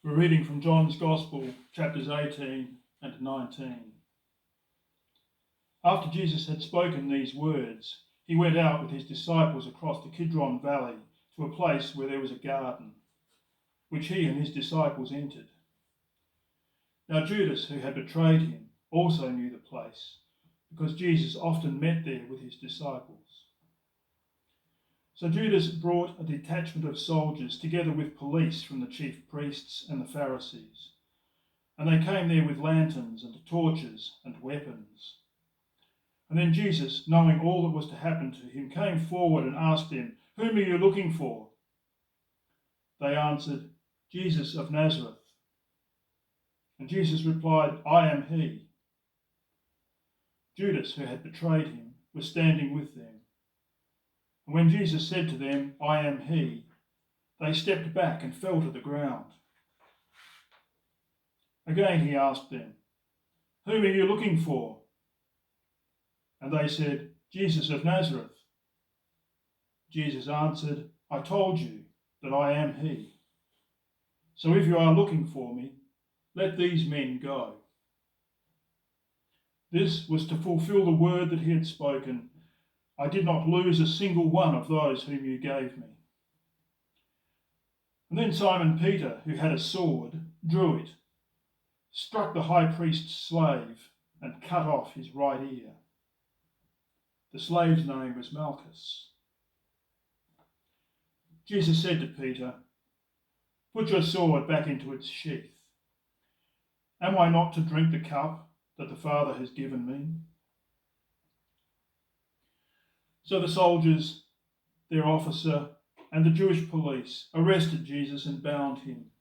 We're reading from John's Gospel, chapters 18 and 19. After Jesus had spoken these words, he went out with his disciples across the Kidron Valley to a place where there was a garden, which he and his disciples entered. Now Judas, who had betrayed him, also knew the place, because Jesus often met there with his disciples. So Judas brought a detachment of soldiers together with police from the chief priests and the Pharisees, and they came there with lanterns and torches and weapons. And then Jesus, knowing all that was to happen to him, came forward and asked them, "Whom are you looking for?" They answered, "Jesus of Nazareth." And Jesus replied, "I am he." Judas, who had betrayed him, was standing with them. And when Jesus said to them, "I am he," they stepped back and fell to the ground. Again he asked them, "Whom are you looking for?" And they said, "Jesus of Nazareth." Jesus answered, "I told you that I am he. So if you are looking for me, let these men go." This was to fulfill the word that he had spoken, "I did not lose a single one of those whom you gave me." And then Simon Peter, who had a sword, drew it, struck the high priest's slave, and cut off his right ear. The slave's name was Malchus. Jesus said to Peter, "Put your sword back into its sheath. Am I not to drink the cup that the Father has given me?" So the soldiers, their officer, and the Jewish police arrested Jesus and bound him.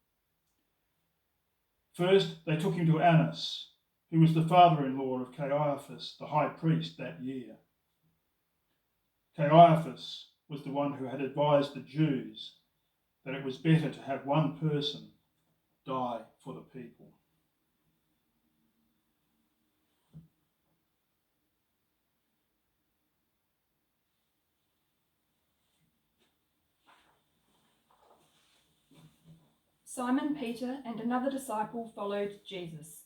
First, they took him to Annas, who was the father-in-law of Caiaphas, the high priest that year. Caiaphas was the one who had advised the Jews that it was better to have one person die for the people. Simon Peter and another disciple followed Jesus.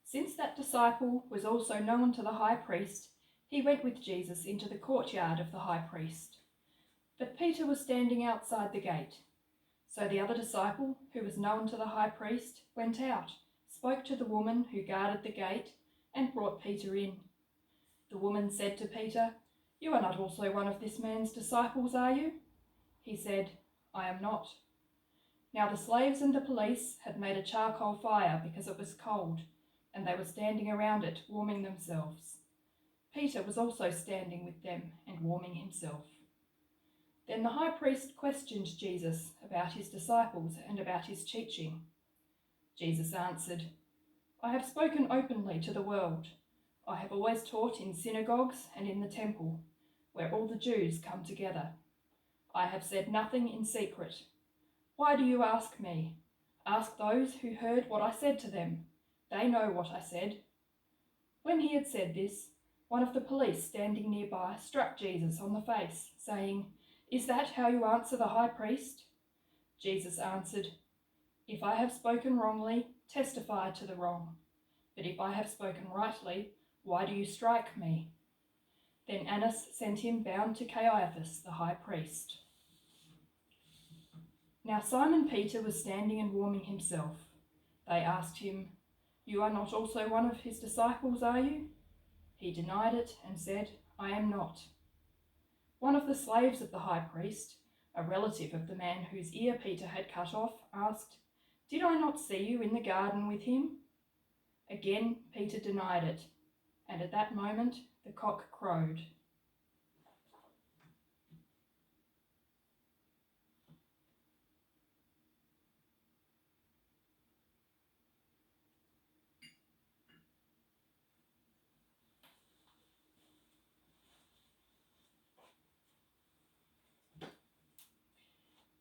Since that disciple was also known to the high priest, he went with Jesus into the courtyard of the high priest. But Peter was standing outside the gate. So the other disciple, who was known to the high priest, went out, spoke to the woman who guarded the gate, and brought Peter in. The woman said to Peter, "You are not also one of this man's disciples, are you?" He said, "I am not." Now the slaves and the police had made a charcoal fire because it was cold, and they were standing around it, warming themselves. Peter was also standing with them and warming himself. Then the high priest questioned Jesus about his disciples and about his teaching. Jesus answered, "I have spoken openly to the world. I have always taught in synagogues and in the temple, where all the Jews come together. I have said nothing in secret. Why do you ask me? Ask those who heard what I said to them. They know what I said." When he had said this, one of the police standing nearby struck Jesus on the face, saying, "Is that how you answer the high priest?" Jesus answered, "If I have spoken wrongly, testify to the wrong. But if I have spoken rightly, why do you strike me?" Then Annas sent him bound to Caiaphas, the high priest. Now Simon Peter was standing and warming himself. They asked him, "You are not also one of his disciples, are you?" He denied it and said, "I am not." One of the slaves of the high priest, a relative of the man whose ear Peter had cut off, asked, "Did I not see you in the garden with him?" Again Peter denied it, and at that moment the cock crowed.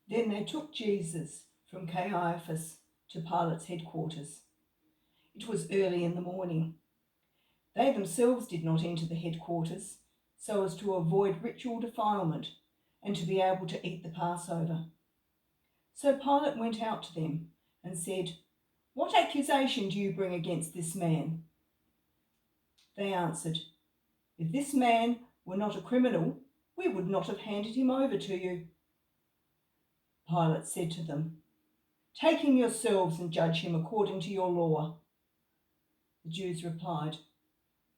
Then they took Jesus from Caiaphas to Pilate's headquarters. It was early in the morning. They themselves did not enter the headquarters so as to avoid ritual defilement and to be able to eat the Passover. So Pilate went out to them and said, "What accusation do you bring against this man?" They answered, "If this man were not a criminal, we would not have handed him over to you." Pilate said to them, "Take him yourselves and judge him according to your law." The Jews replied,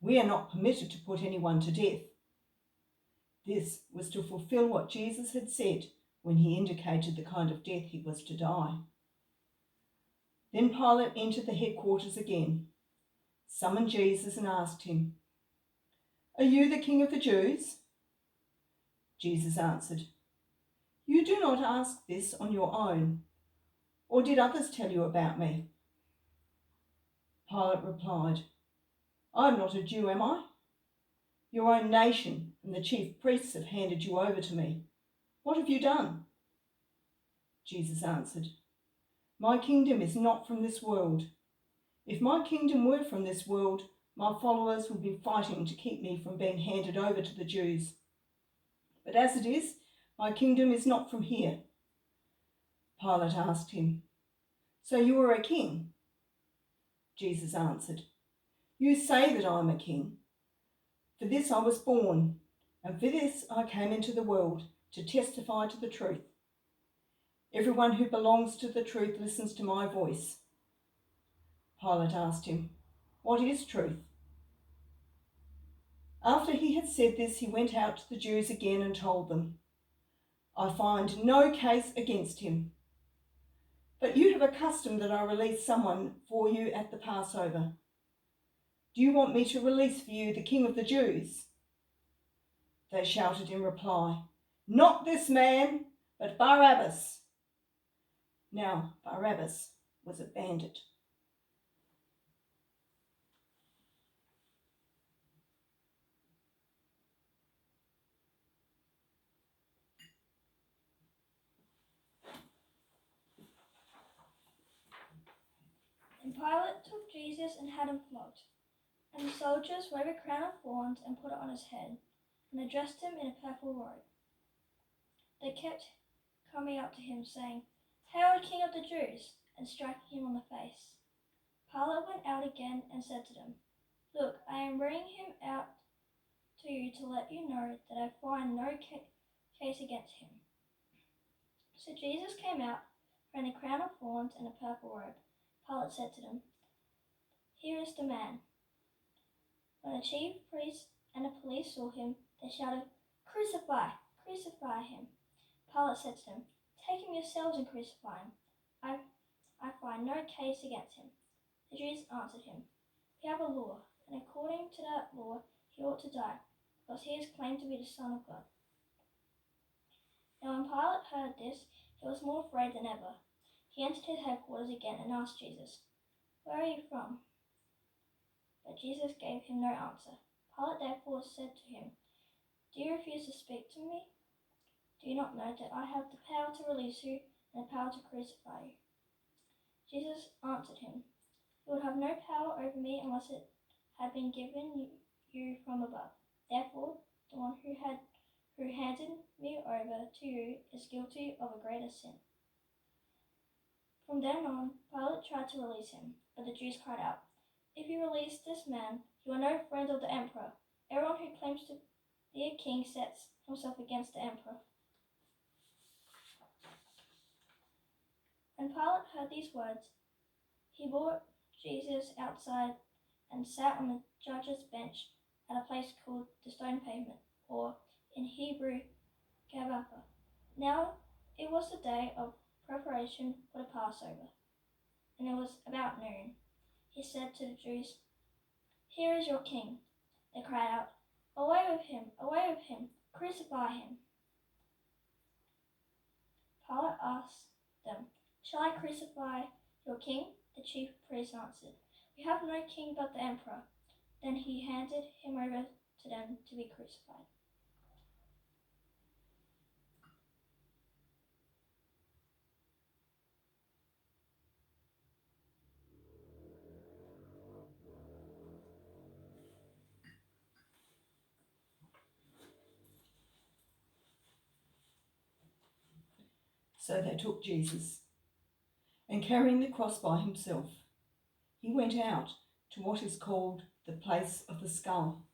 "We are not permitted to put anyone to death." This was to fulfill what Jesus had said when he indicated the kind of death he was to die. Then Pilate entered the headquarters again, summoned Jesus and asked him, "Are you the king of the Jews?" Jesus answered, "You do not ask this on your own, or did others tell you about me?" Pilate replied, "I am not a Jew, am I? Your own nation and the chief priests have handed you over to me. What have you done?" Jesus answered, "My kingdom is not from this world. If my kingdom were from this world, my followers would be fighting to keep me from being handed over to the Jews. But as it is, my kingdom is not from here." Pilate asked him, "So you are a king?" Jesus answered, "You say that I am a king. For this I was born, and for this I came into the world, to testify to the truth. Everyone who belongs to the truth listens to my voice." Pilate asked him, "What is truth?" After he had said this, he went out to the Jews again and told them, "I find no case against him. But you have a custom that I release someone for you at the Passover. Do you want me to release for you the King of the Jews?" They shouted in reply, "Not this man, but Barabbas." Now Barabbas was a bandit. And Pilate took Jesus and had him flogged. And the soldiers wove a crown of thorns and put it on his head, and they dressed him in a purple robe. They kept coming up to him, saying, "Hail, King of the Jews!" and striking him on the face. Pilate went out again and said to them, "Look, I am bringing him out to you to let you know that I find no case against him." So Jesus came out, wearing a crown of thorns and a purple robe. Pilate said to them, "Here is the man." When the chief priests and the police saw him, they shouted, "Crucify! Crucify him!" Pilate said to them, "Take him yourselves and crucify him. I find no case against him." The Jews answered him, "We have a law, and according to that law he ought to die, because he is claimed to be the Son of God." Now when Pilate heard this, he was more afraid than ever. He entered his headquarters again and asked Jesus, "Where are you from?" But Jesus gave him no answer. Pilate therefore said to him, "Do you refuse to speak to me? Do you not know that I have the power to release you and the power to crucify you?" Jesus answered him, "You would have no power over me unless it had been given you from above. Therefore, the one who handed me over to you is guilty of a greater sin." From then on, Pilate tried to release him, but the Jews cried out, "If you release this man, you are no friend of the emperor. Everyone who claims to be a king sets himself against the emperor." When Pilate heard these words, he brought Jesus outside and sat on the judge's bench at a place called the Stone Pavement, or in Hebrew, Gabbatha. Now it was the day of preparation for the Passover, and it was about noon. He said to the Jews, "Here is your king." They cried out, "Away with him! Away with him! Crucify him!" Pilate asked them, "Shall I crucify your king?" The chief priests answered, "We have no king but the emperor." Then he handed him over to them to be crucified. So they took Jesus. and carrying the cross by himself, he went out to what is called the place of the skull,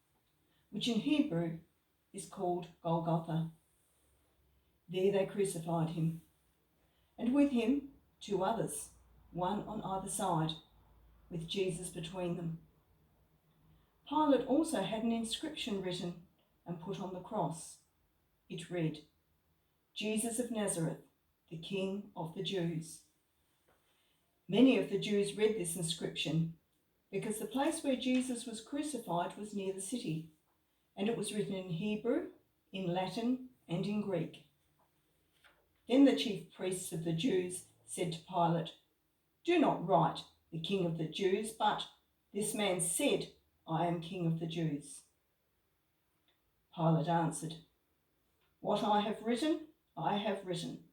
which in Hebrew is called Golgotha. There they crucified him, and with him 2 others, one on either side, with Jesus between them. Pilate also had an inscription written and put on the cross. It read, "Jesus of Nazareth, the King of the Jews." Many of the Jews read this inscription because the place where Jesus was crucified was near the city, and it was written in Hebrew, in Latin, and in Greek. Then the chief priests of the Jews said to Pilate, "Do not write, the King of the Jews, but this man said, 'I am King of the Jews.'" Pilate answered, "What I have written, I have written."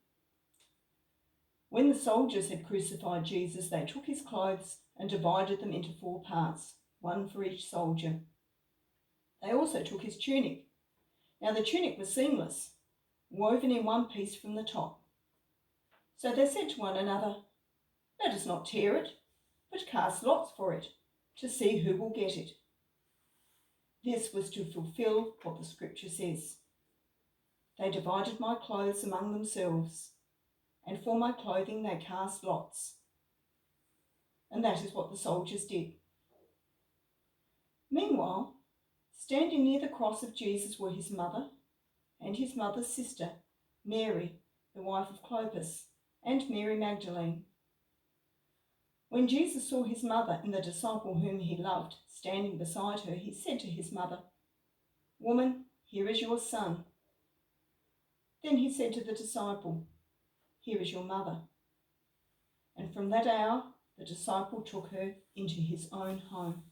When the soldiers had crucified Jesus, they took his clothes and divided them into 4 parts, one for each soldier. They also took his tunic. Now the tunic was seamless, woven in one piece from the top. So they said to one another, "Let us not tear it, but cast lots for it, to see who will get it." This was to fulfill what the scripture says. "They divided my clothes among themselves, and for my clothing they cast lots." And that is what the soldiers did. Meanwhile, standing near the cross of Jesus were his mother and his mother's sister, Mary, the wife of Clopas, and Mary Magdalene. When Jesus saw his mother and the disciple whom he loved standing beside her, he said to his mother, "Woman, here is your son." Then he said to the disciple, "Here is your mother." And from that hour, the disciple took her into his own home.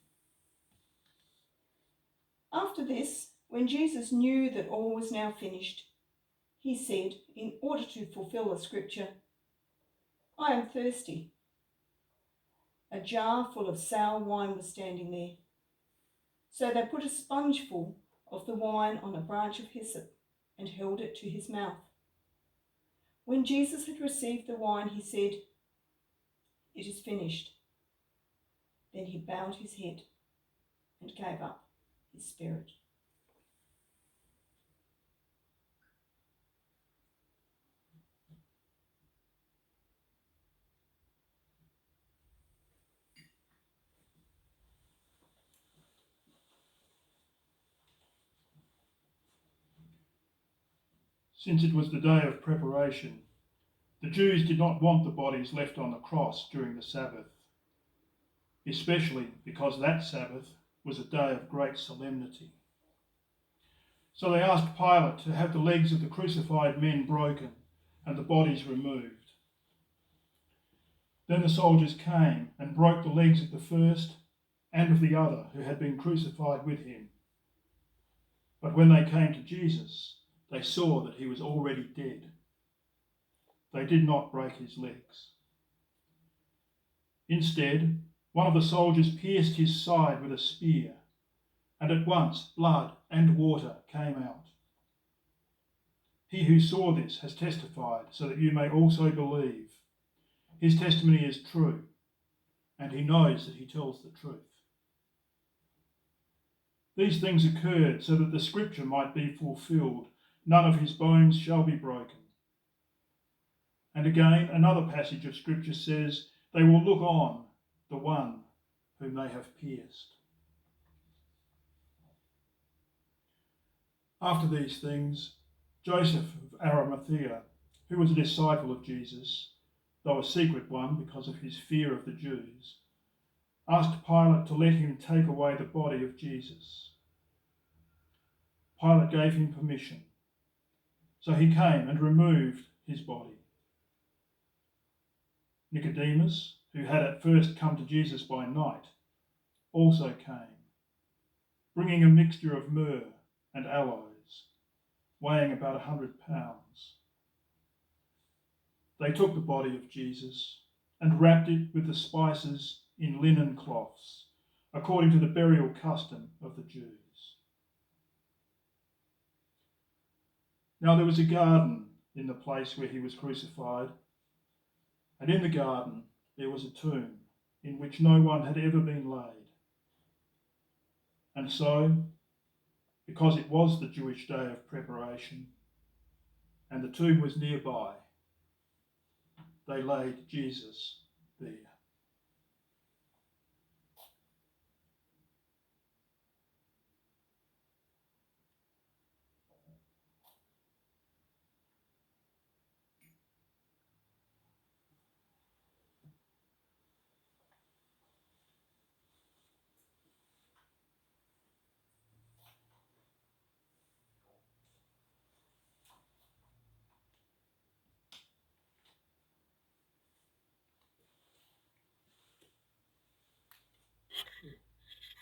After this, when Jesus knew that all was now finished, he said, in order to fulfill the scripture, "I am thirsty." A jar full of sour wine was standing there. So they put a spongeful of the wine on a branch of hyssop and held it to his mouth. When Jesus had received the wine, he said, "It is finished." Then he bowed his head and gave up his spirit. Since it was the day of preparation, the Jews did not want the bodies left on the cross during the Sabbath, especially because that Sabbath was a day of great solemnity. So they asked Pilate to have the legs of the crucified men broken and the bodies removed. Then the soldiers came and broke the legs of the first and of the other who had been crucified with him. But when they came to Jesus, they saw that he was already dead. They did not break his legs. Instead, one of the soldiers pierced his side with a spear, and at once blood and water came out. He who saw this has testified, so that you may also believe. His testimony is true, and he knows that he tells the truth. These things occurred so that the scripture might be fulfilled, "None of his bones shall be broken." And again, another passage of scripture says, "They will look on the one whom they have pierced." After these things, Joseph of Arimathea, who was a disciple of Jesus, though a secret one because of his fear of the Jews, asked Pilate to let him take away the body of Jesus. Pilate gave him permission, so he came and removed his body. Nicodemus, who had at first come to Jesus by night, also came, bringing a mixture of myrrh and aloes, weighing about 100 pounds. They took the body of Jesus and wrapped it with the spices in linen cloths, according to the burial custom of the Jews. Now there was a garden in the place where he was crucified, And in the garden there was a tomb in which no one had ever been laid. And so, because it was the Jewish day of preparation, and the tomb was nearby, they laid Jesus there.